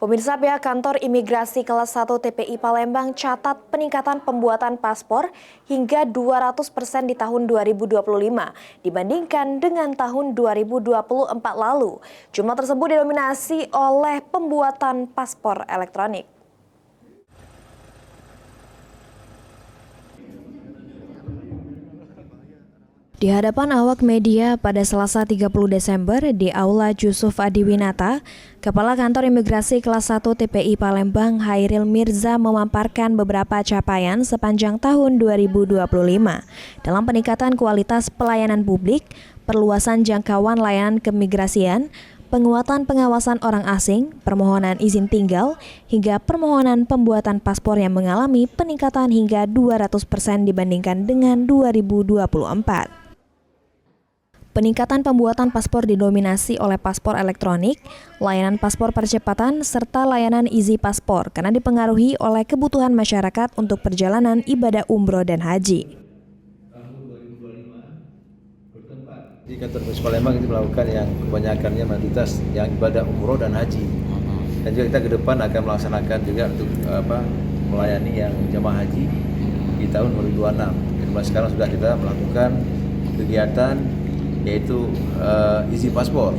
Pemirsa, pihak kantor imigrasi kelas 1 TPI Palembang catat peningkatan pembuatan paspor hingga 200% di tahun 2025 dibandingkan dengan tahun 2024 lalu. Jumlah tersebut didominasi oleh pembuatan paspor elektronik. Di hadapan awak media pada Selasa 30 Desember di Aula Jusuf Adiwinata, Kepala Kantor Imigrasi Kelas 1 TPI Palembang Hairil Mirza memaparkan beberapa capaian sepanjang tahun 2025 dalam peningkatan kualitas pelayanan publik, perluasan jangkauan layanan keimigrasian, penguatan pengawasan orang asing, permohonan izin tinggal, hingga permohonan pembuatan paspor yang mengalami peningkatan hingga 200% dibandingkan dengan 2024. Peningkatan pembuatan paspor didominasi oleh paspor elektronik, layanan paspor percepatan, serta layanan Easy Paspor karena dipengaruhi oleh kebutuhan masyarakat untuk perjalanan ibadah umroh dan haji. Di kantor Imigrasi Palembang itu melakukan yang kebanyakannya mayoritas yang ibadah umroh dan haji. Dan juga kita ke depan akan melaksanakan juga untuk melayani yang jamaah haji di tahun 2026. Jadi sekarang sudah kita melakukan kegiatan yaitu Easy Paspor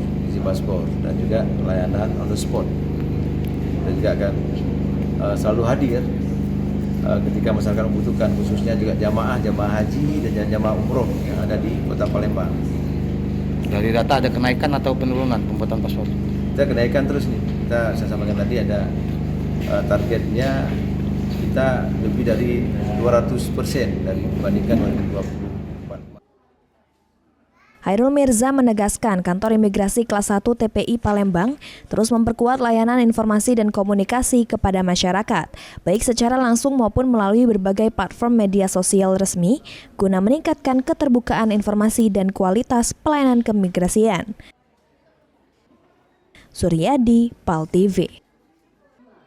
dan juga layanan on the spot. Dan juga akan selalu hadir ketika masyarakat membutuhkan, khususnya juga jamaah haji dan jamaah umroh yang ada di Kota Palembang. Dari data ada kenaikan atau penurunan pembuatan paspor? Kita kenaikan terus nih. Saya sampaikan tadi ada targetnya kita lebih dari 200% dari dibandingkan 2024. Hairil Mirza menegaskan kantor imigrasi kelas 1 TPI Palembang terus memperkuat layanan informasi dan komunikasi kepada masyarakat, baik secara langsung maupun melalui berbagai platform media sosial resmi, guna meningkatkan keterbukaan informasi dan kualitas pelayanan keimigrasian. Suryadi, PAL TV.